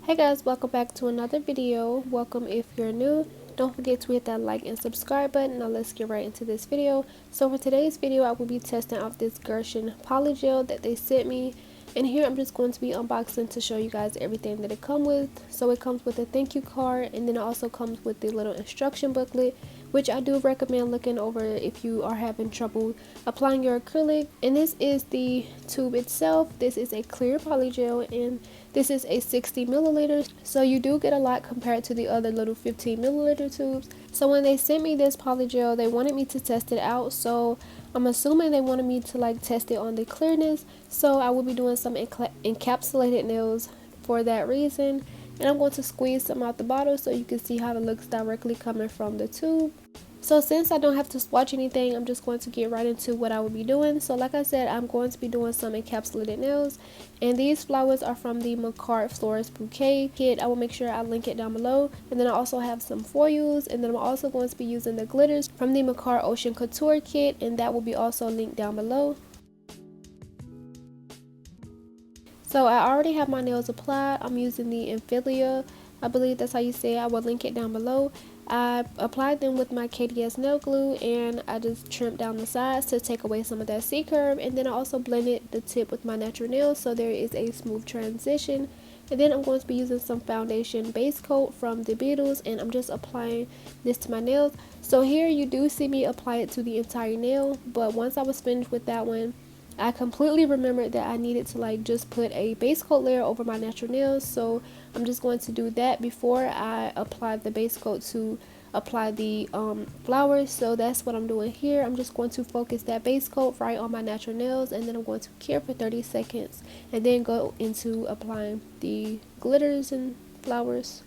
Hey guys, welcome back to another video. Welcome if you're new. Don't forget to hit that like and subscribe button. Now let's get right into this video. So for today's video, I will be testing out this Gershion polygel that they sent me. And here I'm just going to be unboxing to show you guys everything that it comes with. So it comes with a thank you card, and then it also comes with the little instruction booklet, which I do recommend looking over if you are having trouble applying your acrylic. And this is the tube itself. This is a clear polygel, and this is a 60 milliliters, so you do get a lot compared to the other little 15 milliliter tubes. So when they sent me this polygel, they wanted me to test it out, so I'm assuming they wanted me to test it on the clearness. So I will be doing some encapsulated nails for that reason, and I'm going to squeeze some out the bottle so you can see how it looks directly coming from the tube. So since I don't have to swatch anything, I'm just going to get right into what I will be doing. So like I said, I'm going to be doing some encapsulated nails, and these flowers are from the makartt Florist Bouquet kit. I will make sure I link it down below. And then I also have some foils, and then I'm also going to be using the glitters from the makartt Ocean Couture kit, and that will be also linked down below. So I already have my nails applied. I'm using the infilila, I believe that's how you say it. I will link it down below. I applied them with my KDS nail glue, and I just trimmed down the sides to take away some of that C curve, and then I also blended the tip with my natural nails so there is a smooth transition. And then I'm going to be using some foundation base coat from the Beetles, and I'm just applying this to my nails. So here you do see me apply it to the entire nail, but once I was finished with that one, I completely remembered that I needed to just put a base coat layer over my natural nails. So I'm just going to do that before I apply the base coat to apply the flowers. So that's what I'm doing here. I'm just going to focus that base coat right on my natural nails, and then I'm going to cure for 30 seconds and then go into applying the glitters and flowers.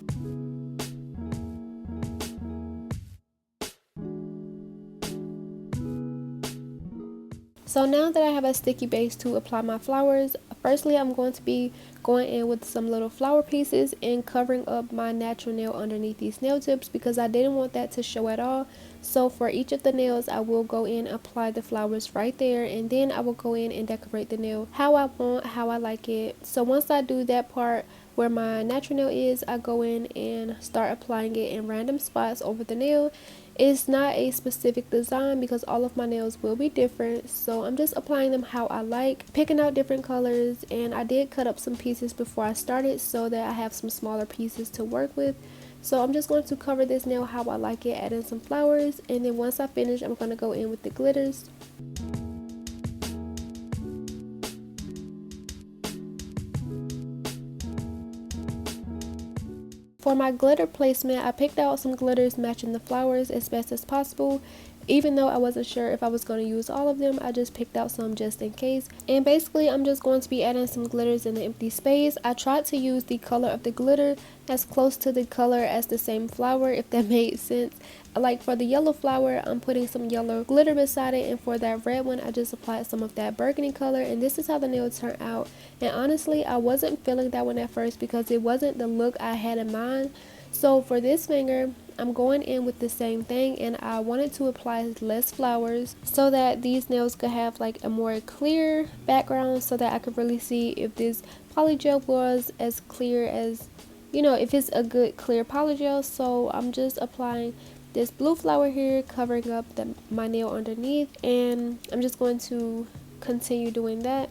So now that I have a sticky base to apply my flowers, firstly I'm going to be going in with some little flower pieces and covering up my natural nail underneath these nail tips because I didn't want that to show at all. So for each of the nails, I will go in, apply the flowers right there, and then I will go in and decorate the nail how I want, how I like it. So once I do that part where my natural nail is, I go in and start applying it in random spots over the nail. It's not a specific design because all of my nails will be different, so I'm just applying them how I like, picking out different colors. And I did cut up some pieces before I started so that I have some smaller pieces to work with. So I'm just going to cover this nail how I like it, add in some flowers, and then once I finish, I'm going to go in with the glitters. For my glitter placement, I picked out some glitters matching the flowers as best as possible. Even though I wasn't sure if I was going to use all of them, I just picked out some just in case. And basically, I'm just going to be adding some glitters in the empty space. I tried to use the color of the glitter as close to the color as the same flower, if that made sense. Like for the yellow flower, I'm putting some yellow glitter beside it, and for that red one, I just applied some of that burgundy color, and this is how the nail turned out. And honestly, I wasn't feeling that one at first because it wasn't the look I had in mind. So for this finger, I'm going in with the same thing, and I wanted to apply less flowers so that these nails could have a more clear background so that I could really see if this polygel was as clear as, if it's a good clear polygel. So I'm just applying this blue flower here, covering up my nail underneath, and I'm just going to continue doing that.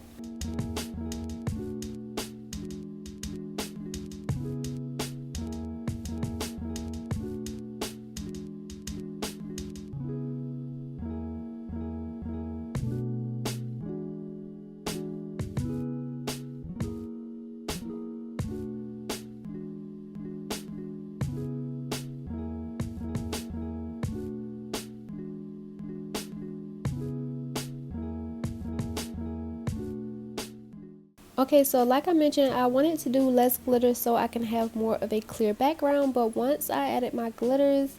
Okay, so like I mentioned, I wanted to do less glitter so I can have more of a clear background, but once I added my glitters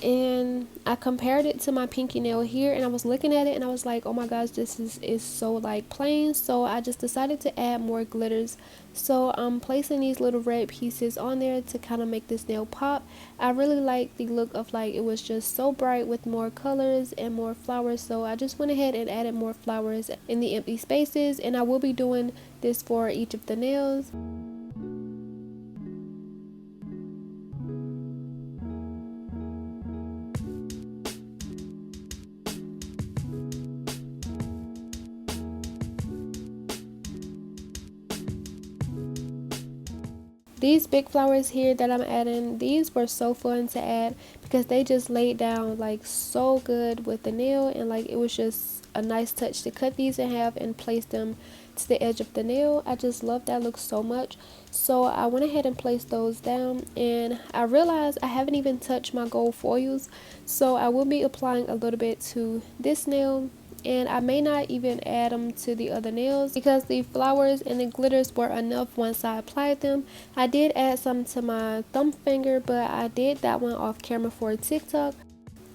and I compared it to my pinky nail here, and I was looking at it and I was like, oh my gosh, this is so plain. So I just decided to add more glitters. So I'm placing these little red pieces on there to kind of make this nail pop. I really like the look of it was just so bright with more colors and more flowers, so I just went ahead and added more flowers in the empty spaces, and I will be doing this for each of the nails. These big flowers here that I'm adding, these were so fun to add because they just laid down like so good with the nail, and like it was just a nice touch to cut these in half and place them to the edge of the nail. I just love that look so much. So I went ahead and placed those down, and I realized I haven't even touched my gold foils, so I will be applying a little bit to this nail, and I may not even add them to the other nails because the flowers and the glitters were enough once I applied them. I did add some to my thumb finger, but I did that one off camera for TikTok.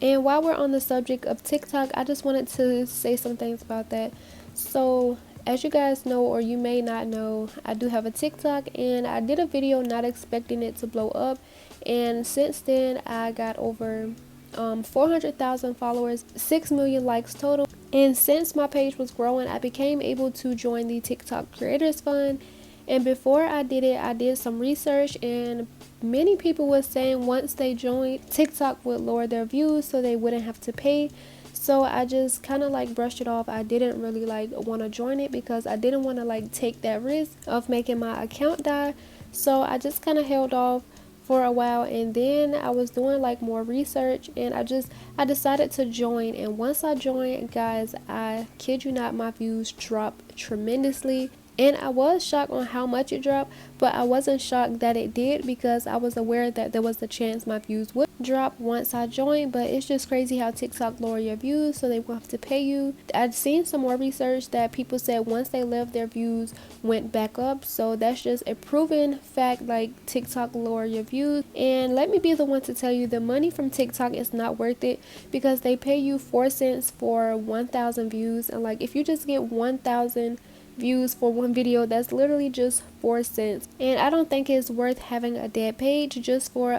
And while we're on the subject of TikTok, I just wanted to say some things about that. So as you guys know, or you may not know, I do have a TikTok, and I did a video not expecting it to blow up, and since then I got over 400,000 followers, 6 million likes total. And since my page was growing, I became able to join the TikTok Creators Fund. And before I did it, I did some research, and many people were saying once they joined, TikTok would lower their views so they wouldn't have to pay. So I just kind of like brushed it off. I didn't really like want to join it because I didn't want to like take that risk of making my account die. So I just kind of held off for a while, and then I was doing like more research, and I decided to join. And once I joined, guys, I kid you not, my views dropped tremendously. And I was shocked on how much it dropped, but I wasn't shocked that it did because I was aware that there was a chance my views would drop once I joined. But it's just crazy how TikTok lower your views so they won't have to pay you. I've seen some more research that people said once they left, their views went back up. So that's just a proven fact, like TikTok lower your views. And let me be the one to tell you, the money from TikTok is not worth it because they pay you 4 cents for 1,000 views. And like if you just get 1,000 views for one video, that's literally just 4 cents. And I don't think it's worth having a dead page just for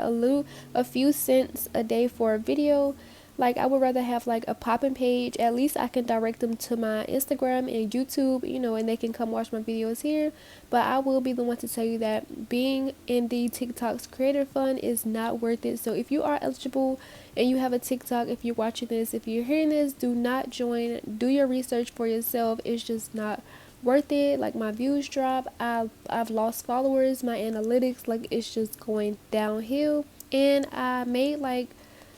a few cents a day for a video. Like I would rather have like a popping page. At least I can direct them to my Instagram and YouTube, you know, and they can come watch my videos here. But I will be the one to tell you that being in the TikTok's creator fund is not worth it. So if you are eligible and you have a TikTok, if you're watching this, if you're hearing this, do not join. Do your research for yourself. It's just not worth it. Like my views drop, I've lost followers, my analytics, like it's just going downhill. And I made like,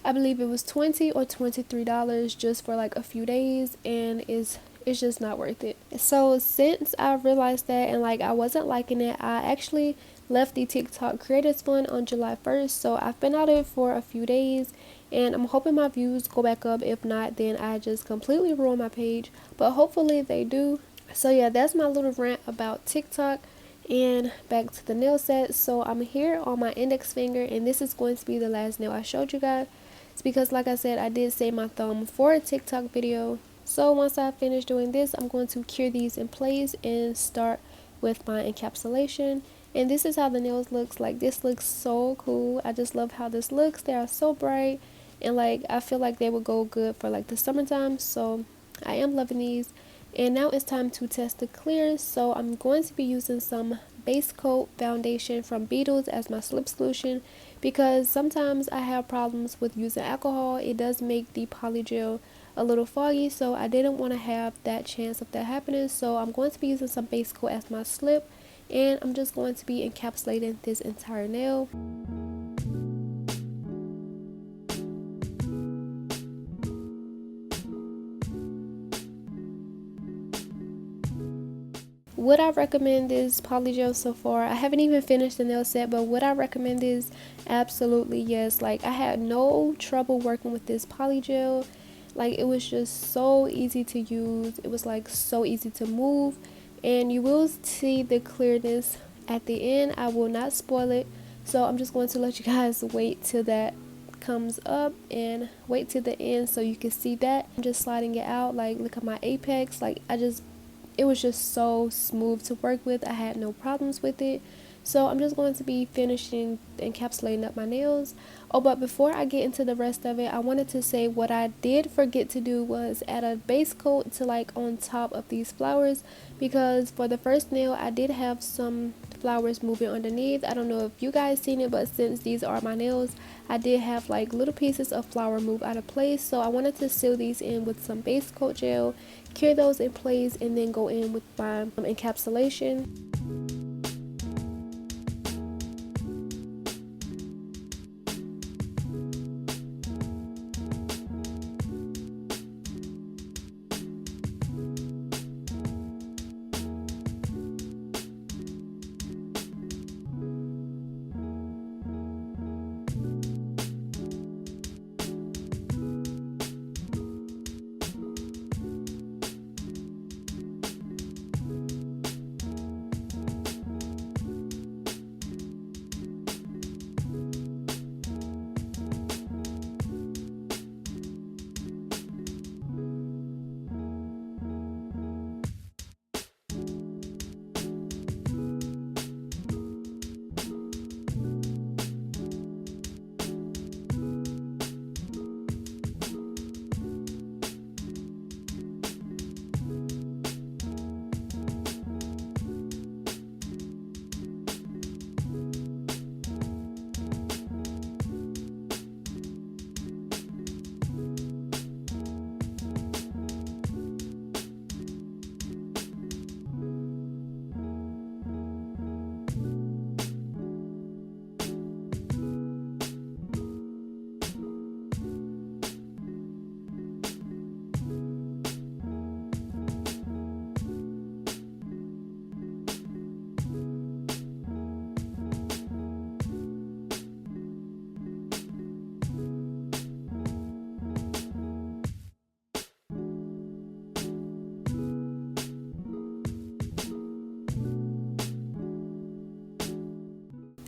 I believe it was $20 or $23 just for like a few days, and it's just not worth it. So since I realized that and like I wasn't liking it, I actually left the TikTok Creators Fund on July 1st. So I've been out of it for a few days, and I'm hoping my views go back up. If not, then I just completely ruin my page, but hopefully they do. So yeah, that's my little rant about TikTok. And back to the nail set. So I'm here on my index finger, and this is going to be the last nail I showed you guys. It's because like I said, I did save my thumb for a TikTok video. So once I finish doing this, I'm going to cure these in place and start with my encapsulation. And this is how the nails looks. Like this looks so cool. I just love how this looks. They are so bright, and like I feel like they would go good for like the summertime. So I am loving these. And now it's time to test the clears. So I'm going to be using some base coat foundation from Beetles as my slip solution, because sometimes I have problems with using alcohol. It does make the polygel a little foggy, so I didn't want to have that chance of that happening. So I'm going to be using some base coat as my slip, and I'm just going to be encapsulating this entire nail. Would I recommend this polygel so far? I haven't even finished the nail set, but would I recommend this? Absolutely yes. Like I had no trouble working with this polygel. Like it was just so easy to use. It was like so easy to move, and you will see the clearness at the end. I will not spoil it, so I'm just going to let you guys wait till that comes up and wait till the end so you can see that. I'm just sliding it out. Like look at my apex. Like it was just so smooth to work with. I had no problems with it. So I'm just going to be finishing encapsulating up my nails. Oh, but before I get into the rest of it, I wanted to say what I did forget to do was add a base coat to like on top of these flowers, because for the first nail I did have some flowers moving underneath. I don't know if you guys seen it, but since these are my nails, I did have like little pieces of flower move out of place. So I wanted to seal these in with some base coat gel, cure those in place, and then go in with my encapsulation.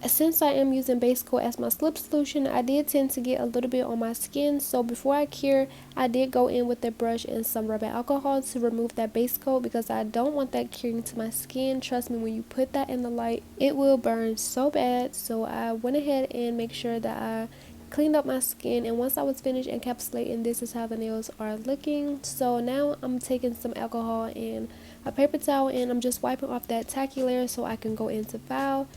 Since I am using base coat as my slip solution, I did tend to get a little bit on my skin, so before I cure, I did go in with the brush and some rubbing alcohol to remove that base coat because I don't want that curing to my skin. Trust me, when you put that in the light, it will burn so bad. So I went ahead and make sure that I cleaned up my skin, and once I was finished encapsulating, this is how the nails are looking. So now I'm taking some alcohol and a paper towel, and I'm just wiping off that tacky layer so I can go into file.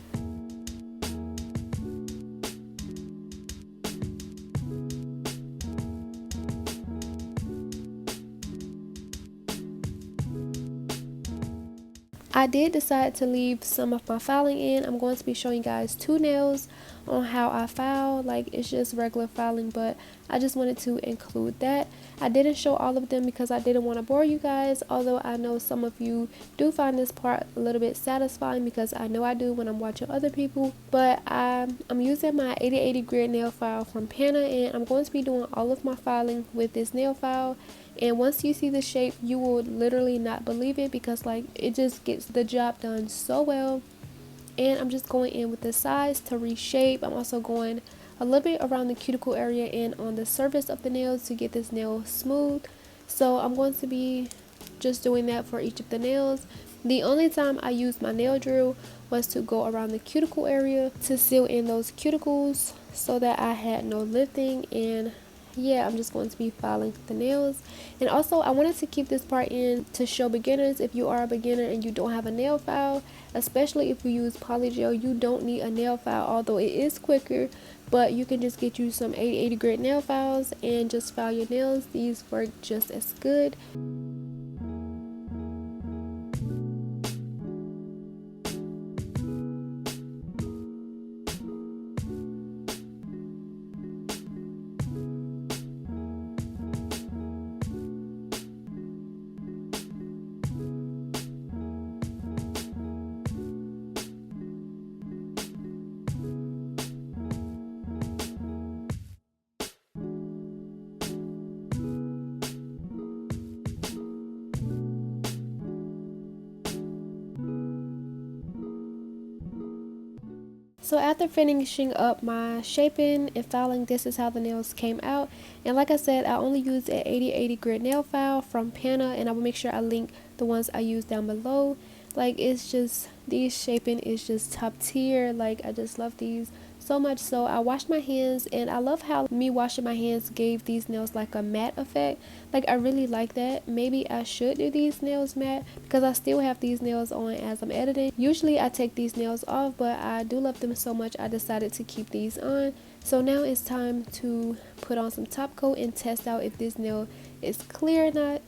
I did decide to leave some of my filing in. I'm going to be showing you guys 2 nails on how I file. Like, it's just regular filing, but I just wanted to include that. I didn't show all of them because I didn't want to bore you guys, although I know some of you do find this part a little bit satisfying because I know I do when I'm watching other people. But I'm using my 8080 grit nail file from Pana, and I'm going to be doing all of my filing with this nail file. And once you see the shape, you will literally not believe it because like it just gets the job done so well. And I'm just going in with the size to reshape. I'm also going a little bit around the cuticle area and on the surface of the nails to get this nail smooth. So I'm going to be just doing that for each of the nails. The only time I used my nail drill was to go around the cuticle area to seal in those cuticles so that I had no lifting. And yeah, I'm just going to be filing the nails. And also I wanted to keep this part in to show beginners, if you are a beginner and you don't have a nail file, especially if you use polygel, you don't need a nail file, although it is quicker. But you can just get you some 8080 grit nail files and just file your nails. These work just as good. So after finishing up my shaping and filing, this is how the nails came out. And like I said, I only used an 8080 grit nail file from Pana, and I will make sure I link the ones I use down below. Like, it's just, these shaping is just top tier. Like, I just love these so much. So I washed my hands, and I love how me washing my hands gave these nails like a matte effect. Like, I really like that. Maybe I should do these nails matte because I still have these nails on as I'm editing. Usually I take these nails off, but I do love them so much I decided to keep these on. So now it's time to put on some top coat and test out if this nail is clear or not.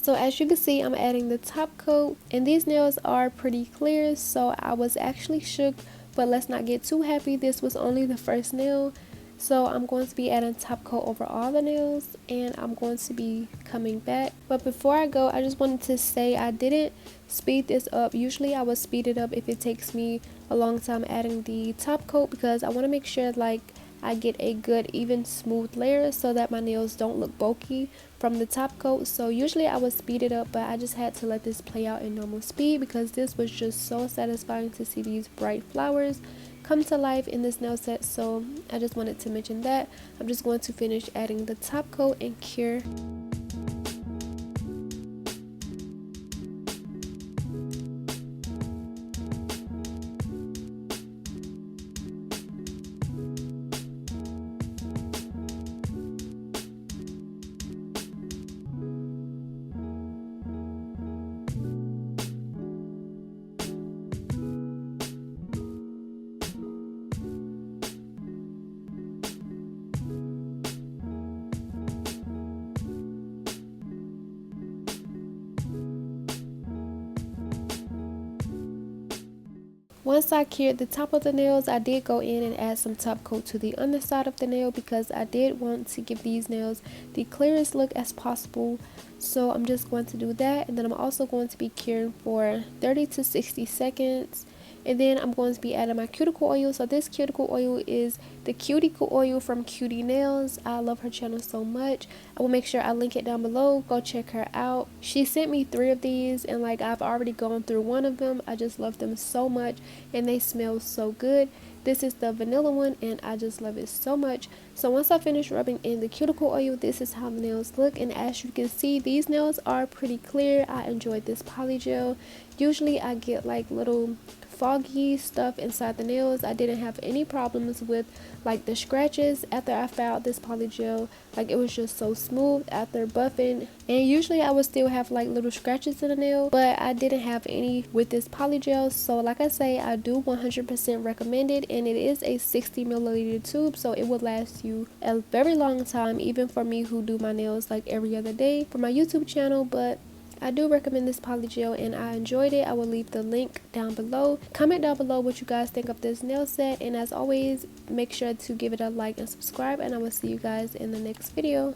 So as you can see, I'm adding the top coat, and these nails are pretty clear, so I was actually shook, but let's not get too happy. This was only the first nail. So I'm going to be adding top coat over all the nails, and I'm going to be coming back. But before I go, I just wanted to say I didn't speed this up. Usually I would speed it up if it takes me a long time adding the top coat, because I want to make sure like I get a good even smooth layer so that my nails don't look bulky from the top coat. So usually I would speed it up, but I just had to let this play out in normal speed because this was just so satisfying to see these bright flowers come to life in this nail set. So I just wanted to mention that. I'm just going to finish adding the top coat and cure. Once I cured the top of the nails, I did go in and add some top coat to the underside of the nail because I did want to give these nails the clearest look as possible. So I'm just going to do that, and then I'm also going to be curing for 30 to 60 seconds. And then I'm going to be adding my cuticle oil. So this cuticle oil is the Cuticle oil from Cutie Nails. I love her channel so much. I will make sure I link it down below. Go check her out. She sent me 3 of these, and like I've already gone through one of them. I just love them so much, and they smell so good. This is the vanilla one, and I just love it so much. So once I finish rubbing in the cuticle oil, this is how the nails look. And as you can see, these nails are pretty clear. I enjoyed this polygel. Usually I get like little foggy stuff inside the nails. I didn't have any problems with like the scratches after I found this polygel. Like it was just so smooth after buffing, and usually I would still have like little scratches in the nail, but I didn't have any with this polygel. So like I say, I do 100% recommend it, and it is a 60 milliliter tube, so it will last you a very long time, even for me who do my nails like every other day for my YouTube channel. But I do recommend this polygel, and I enjoyed it. I will leave the link down below. Comment down below what you guys think of this nail set, and as always, make sure to give it a like and subscribe, and I will see you guys in the next video.